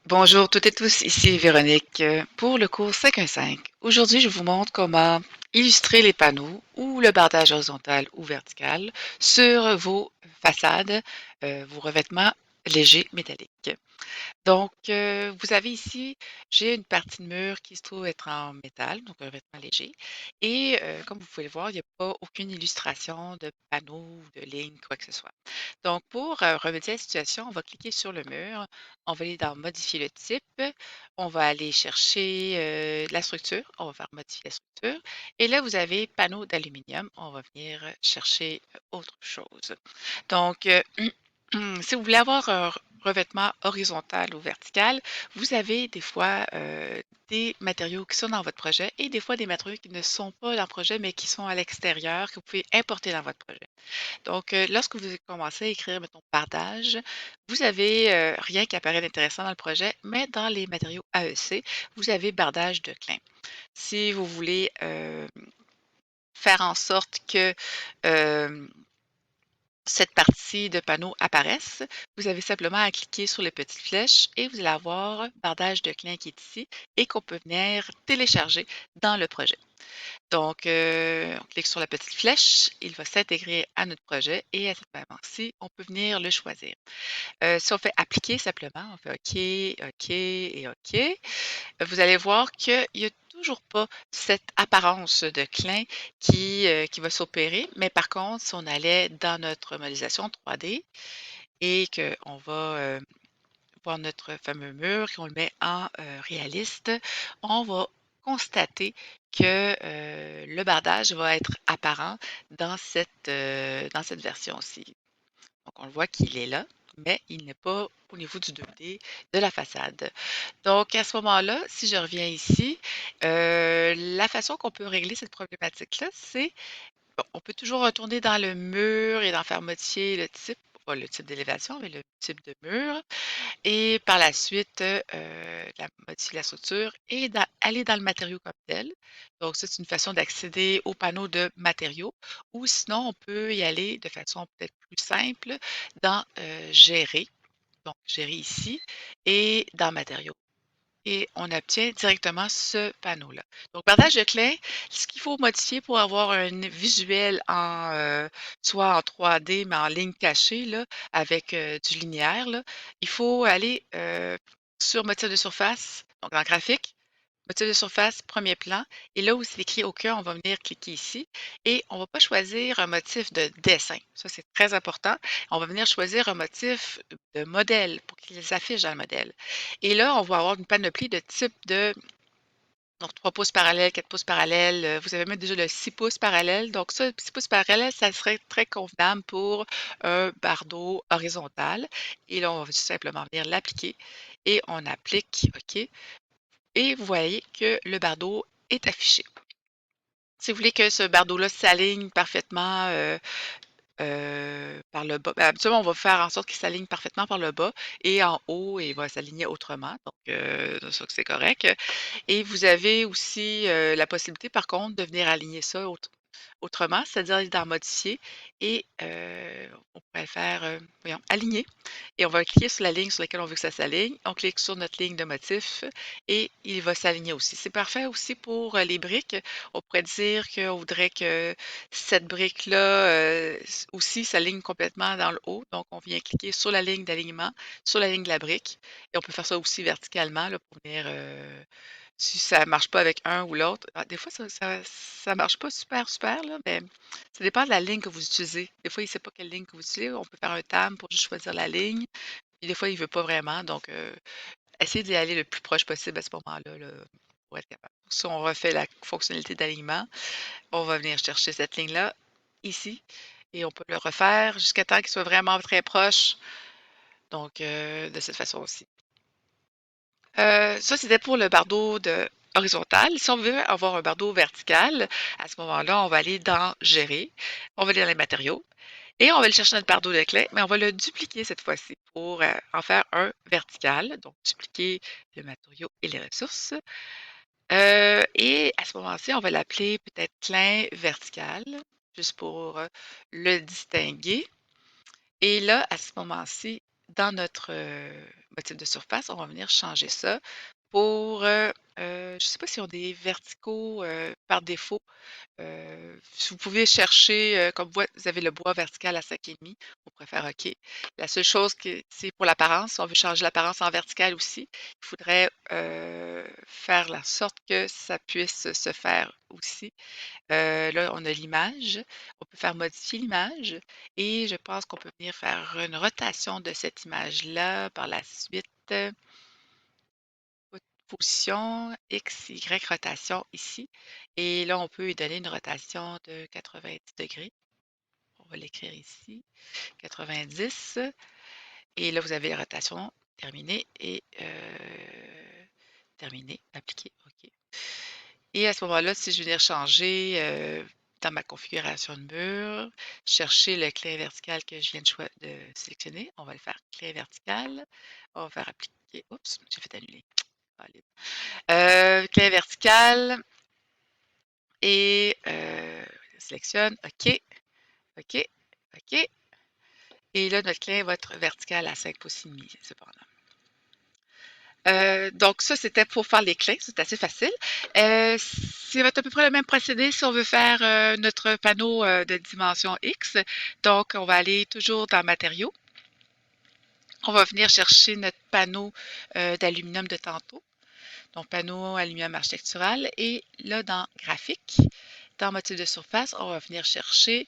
Bonjour toutes et tous, ici Véronique pour le cours 515. Aujourd'hui, je vous montre comment illustrer les panneaux ou le bardage horizontal ou vertical sur vos façades, vos revêtements légers métalliques. Donc, vous avez ici, j'ai une partie de mur qui se trouve être en métal, donc un vêtement léger. Et comme vous pouvez le voir, il n'y a pas aucune illustration de panneau ou de ligne, quoi que ce soit. Donc, pour remédier à la situation, on va cliquer sur le mur, on va aller dans Modifier le type, on va aller chercher la structure, on va faire Modifier la structure. Et là, vous avez panneau d'aluminium, on va venir chercher autre chose. Donc, si vous voulez avoir un revêtement horizontal ou vertical, vous avez des fois des matériaux qui sont dans votre projet et des fois des matériaux qui ne sont pas dans le projet, mais qui sont à l'extérieur, que vous pouvez importer dans votre projet. Donc, lorsque vous commencez à écrire, mettons, bardage, vous avez rien qui apparaît d'intéressant dans le projet, mais dans les matériaux AEC, vous avez bardage de clin. Si vous voulez faire en sorte que euh, cette partie de panneau apparaisse, vous avez simplement à cliquer sur les petites flèches et vous allez avoir bardage de clin qui est ici et qu'on peut venir télécharger dans le projet. Donc, on clique sur la petite flèche, il va s'intégrer à notre projet et à ce moment-ci, on peut venir le choisir. Si on fait appliquer simplement, on fait OK, OK et OK, vous allez voir qu'il n'y a toujours pas cette apparence de clin qui va s'opérer, mais par contre, si on allait dans notre modélisation 3D et qu'on va voir notre fameux mur, qu'on le met en réaliste, on va constater que le bardage va être apparent dans cette version-ci. Donc, on le voit qu'il est là, mais il n'est pas au niveau du 2D de la façade. Donc, à ce moment-là, si je reviens ici, la façon qu'on peut régler cette problématique-là, c'est, bon, on peut toujours retourner dans le mur et d'en faire modifier le type, pas le type d'élévation, mais le type de mur. Et par la suite, modifier la structure et aller dans le matériau comme tel. Donc, ça, c'est une façon d'accéder au panneau de matériaux. Ou sinon, on peut y aller de façon peut-être plus simple dans Gérer. Donc, Gérer ici et dans Matériaux. Et on obtient directement ce panneau-là. Donc, bardage de clés, ce qu'il faut modifier pour avoir un visuel soit en 3D, mais en ligne cachée, là, avec du linéaire, là, il faut aller sur motif de surface, donc dans graphique, motif de surface, premier plan. Et là où c'est écrit OK, on va venir cliquer ici et on ne va pas choisir un motif de dessin. Ça, c'est très important. On va venir choisir un motif de modèle pour qu'il s'affiche dans le modèle. Et là, on va avoir une panoplie de types de donc 3 pouces parallèles, 4 pouces parallèles. Vous avez même déjà le 6 pouces parallèle. Donc ça, le 6 pouces parallèle, ça serait très convenable pour un bardeau horizontal. Et là, on va tout simplement venir l'appliquer et on applique OK. Et vous voyez que le bardeau est affiché. Si vous voulez que ce bardeau-là s'aligne parfaitement par le bas, ben, habituellement, on va faire en sorte qu'il s'aligne parfaitement par le bas et en haut, il va s'aligner autrement. Donc, ça, c'est correct. Et vous avez aussi la possibilité, par contre, de venir aligner ça autrement, c'est-à-dire aller dans Modifier et on pourrait le faire, voyons, Aligner. Et on va cliquer sur la ligne sur laquelle on veut que ça s'aligne. On clique sur notre ligne de motif et il va s'aligner aussi. C'est parfait aussi pour les briques. On pourrait dire qu'on voudrait que cette brique-là aussi s'aligne complètement dans le haut. Donc, on vient cliquer sur la ligne d'alignement, sur la ligne de la brique. Et on peut faire ça aussi verticalement là, pour venir si ça marche pas avec un ou l'autre. Des fois, ça marche pas super, super, là, mais ça dépend de la ligne que vous utilisez. Des fois, il sait pas quelle ligne que vous utilisez. On peut faire un tab pour juste choisir la ligne. Puis des fois, il veut pas vraiment. Donc, essayez d'y aller le plus proche possible à ce moment-là, là, pour être capable. Si on refait la fonctionnalité d'alignement, on va venir chercher cette ligne-là, ici, et on peut le refaire jusqu'à temps qu'il soit vraiment très proche. Donc, de cette façon aussi. Ça, c'était pour le bardeau horizontal. Si on veut avoir un bardeau vertical, à ce moment-là, on va aller dans Gérer, on va aller dans les matériaux et on va aller chercher notre bardeau de clé, mais on va le dupliquer cette fois-ci pour en faire un vertical. Donc, dupliquer le matériau et les ressources. Et à ce moment-ci, on va l'appeler peut-être clin vertical, juste pour le distinguer. Et là, à ce moment-ci, dans notre motif de surface, on va venir changer ça pour, je ne sais pas si on a des verticaux par défaut. Si vous pouvez chercher, comme vous avez le bois vertical à 5,5, on pourrait faire OK. La seule chose que c'est pour l'apparence, si on veut changer l'apparence en vertical aussi, il faudrait faire la sorte que ça puisse se faire aussi. Là, on a l'image. On peut faire modifier l'image et je pense qu'on peut venir faire une rotation de cette image-là par la suite. Position X, Y, rotation ici. Et là, on peut lui donner une rotation de 90 degrés. On va l'écrire ici, 90. Et là, vous avez la rotation terminée et terminée, appliquée. OK. Et à ce moment-là, si je veux venir changer dans ma configuration de mur, chercher le clin vertical que je viens de sélectionner, on va le faire clin vertical. On va faire appliquer. Oups, j'ai fait annuler. Allez. Clin vertical et sélectionne. OK, OK, OK. Et là, notre clin va être vertical à 5 pouces et demi, cependant. Donc ça, c'était pour faire les clins, c'est assez facile. C'est à peu près le même procédé si on veut faire notre panneau de dimension X. Donc, on va aller toujours dans matériaux. On va venir chercher notre panneau d'aluminium de tantôt. Donc, panneau aluminium architectural. Et là, dans graphique, dans motif de surface, on va venir chercher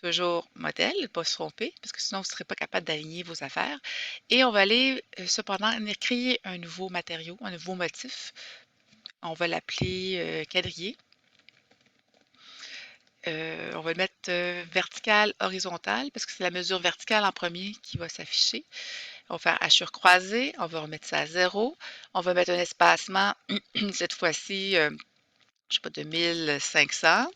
toujours modèle, ne pas se tromper, parce que sinon vous ne serez pas capable d'aligner vos affaires. Et on va aller cependant créer un nouveau matériau, un nouveau motif. On va l'appeler quadrillé. On va le mettre vertical, horizontal, parce que c'est la mesure verticale en premier qui va s'afficher. On va faire hachure croisée, on va remettre ça à 0. On va mettre un espacement, cette fois-ci, je ne sais pas, de 1500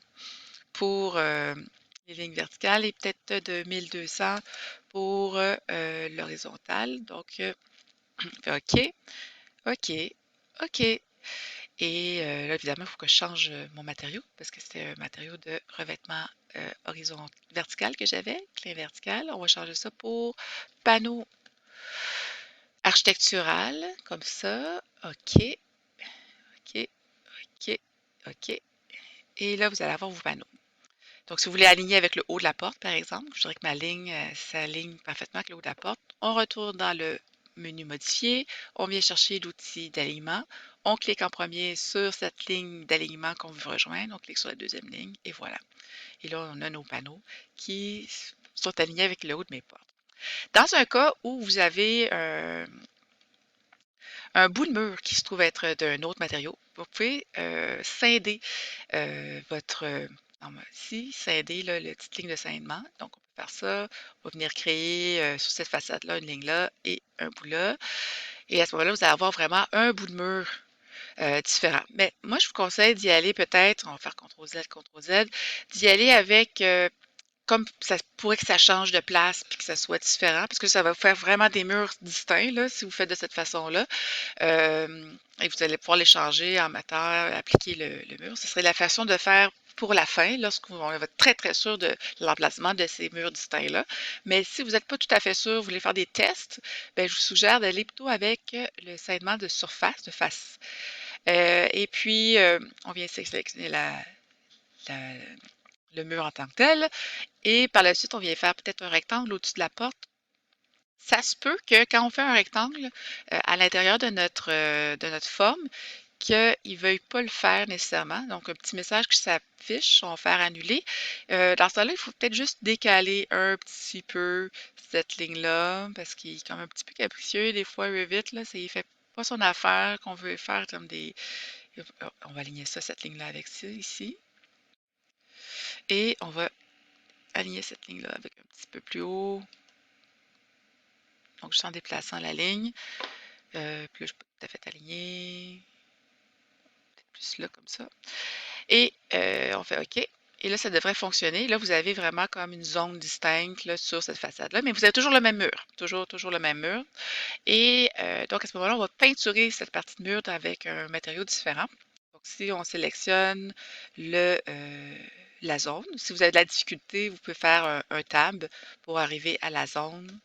pour les lignes verticales et peut-être de 1200 pour l'horizontale. Donc, on fait OK, OK, OK. Et là, évidemment, il faut que je change mon matériau parce que c'était un matériau de revêtement horizontal, vertical que j'avais, clin vertical. On va changer ça pour panneau architectural, comme ça. OK, OK, OK, OK. Et là, vous allez avoir vos panneaux. Donc, si vous voulez aligner avec le haut de la porte, par exemple, je dirais que ma ligne s'aligne parfaitement avec le haut de la porte. On retourne dans le menu modifier, on vient chercher l'outil d'alignement, on clique en premier sur cette ligne d'alignement qu'on veut rejoindre, on clique sur la deuxième ligne et voilà. Et là, on a nos panneaux qui sont alignés avec le haut de mes portes. Dans un cas où vous avez un bout de mur qui se trouve être d'un autre matériau, vous pouvez scinder votre ici, scinder là, la petite ligne de scindement. Donc, on peut faire ça. On va venir créer sur cette façade-là une ligne là et un bout là. Et à ce moment-là, vous allez avoir vraiment un bout de mur différent. Mais moi, je vous conseille d'y aller peut-être, on va faire CTRL Z, d'y aller avec comme ça pourrait que ça change de place puis que ça soit différent, parce que ça va vous faire vraiment des murs distincts là, si vous faites de cette façon-là. Et vous allez pouvoir les changer en mettant, appliquer le mur. Ce serait la façon de faire pour la fin, lorsqu'on va être très, très sûr de l'emplacement de ces murs distincts-là. Mais si vous n'êtes pas tout à fait sûr, vous voulez faire des tests, ben, je vous suggère d'aller plutôt avec le scinement de surface, de face. Et puis, on vient sélectionner la- le mur en tant que tel. Et par la suite, on vient faire peut-être un rectangle au-dessus de la porte. Ça se peut que quand on fait un rectangle à l'intérieur de notre forme, qu'il ne veuille pas le faire nécessairement. Donc, un petit message qui s'affiche, on va faire annuler. Dans ce cas-là, il faut peut-être juste décaler un petit peu cette ligne-là, parce qu'il est comme un petit peu capricieux. Des fois, Revit, là, ça ne fait pas son affaire qu'on veut faire comme des... On va aligner ça, cette ligne-là avec ça, ici. Et on va aligner cette ligne-là avec un petit peu plus haut. Donc, juste en déplaçant la ligne. Puis là, je peux tout à fait aligner. Peut-être plus là, comme ça. Et on fait OK. Et là, ça devrait fonctionner. Là, vous avez vraiment comme une zone distincte là, sur cette façade-là, mais vous avez toujours le même mur. Toujours le même mur. Et donc, à ce moment-là, on va peinturer cette partie de mur avec un matériau différent. Donc, si on sélectionne la zone, si vous avez de la difficulté, vous pouvez faire un tab pour arriver à la zone.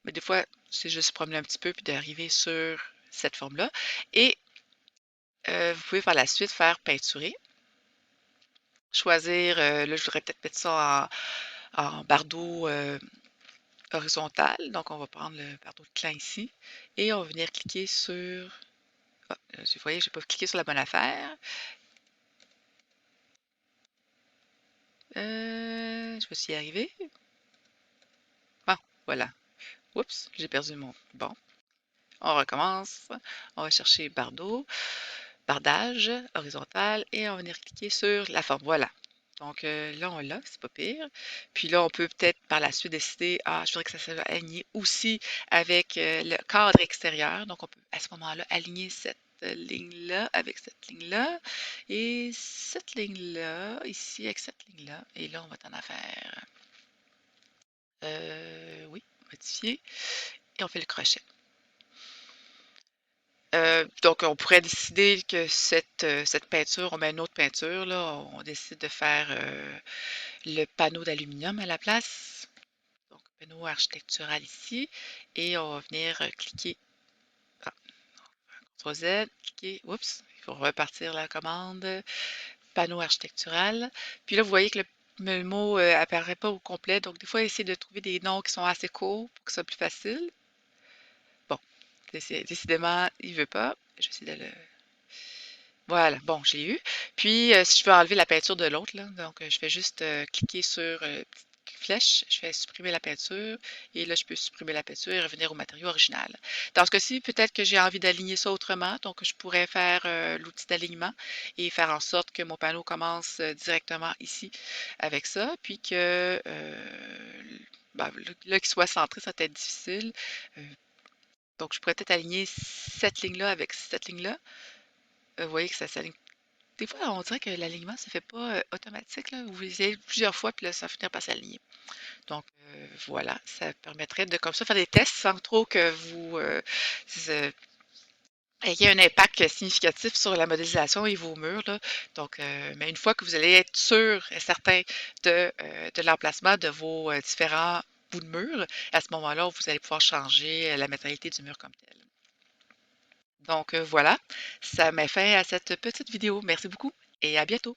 mais des fois, c'est juste se promener un petit peu puis d'arriver sur cette forme-là. Et vous pouvez par la suite faire peinturer. Choisir, là, je voudrais peut-être mettre ça en bardeau horizontal. Donc, on va prendre le bardeau de clin ici et on va venir cliquer sur... Ah, vous voyez, je n'ai pas cliqué sur la bonne affaire. Je me suis y arrivé. Bon, voilà. Oups, j'ai perdu mon... Bon, on recommence. On va chercher bardeau, bardage horizontal et on va venir cliquer sur la forme. Voilà. Donc là, on l'a, c'est pas pire. Puis là, on peut peut-être par la suite décider, ah, je voudrais que ça soit aligné aussi avec le cadre extérieur. Donc, on peut à ce moment-là aligner cette ligne-là avec cette ligne-là et cette ligne-là ici avec cette ligne-là. Et là, on va en faire, oui, modifier et on fait le crochet. Donc, on pourrait décider que cette peinture, on met une autre peinture, là, on décide de faire le panneau d'aluminium à la place. Donc, panneau architectural ici. Et on va venir cliquer, ah, CTRL Z, cliquer, oups, il faut repartir la commande, panneau architectural. Puis là, vous voyez que le mot apparaît pas au complet. Donc, des fois, essayez de trouver des noms qui sont assez courts pour que ce soit plus facile. Bon, décidément, il veut pas. Je vais essayer de le... Voilà, bon, je l'ai eu. Puis, si je veux enlever la peinture de l'autre, là, donc je fais juste cliquer sur petite flèche, je fais supprimer la peinture, et là, je peux supprimer la peinture et revenir au matériau original. Dans ce cas-ci, peut-être que j'ai envie d'aligner ça autrement, donc je pourrais faire l'outil d'alignement et faire en sorte que mon panneau commence directement ici avec ça, puis que ben, là, qu'il soit centré, ça va être difficile. Euh, donc, je pourrais peut-être aligner cette ligne-là avec cette ligne-là. Vous voyez que ça s'aligne des fois, on dirait que l'alignement se fait pas automatique, là. Vous essayez plusieurs fois, puis là, ça va finir par s'aligner. Donc, voilà, ça permettrait de, comme ça, faire des tests sans trop que vous ayez un impact significatif sur la modélisation et vos murs, là. Donc, mais une fois que vous allez être sûr et certain de l'emplacement de vos différents bouts de mur, à ce moment-là, vous allez pouvoir changer la matérialité du mur comme tel. Donc, voilà, ça met fin à cette petite vidéo. Merci beaucoup et à bientôt.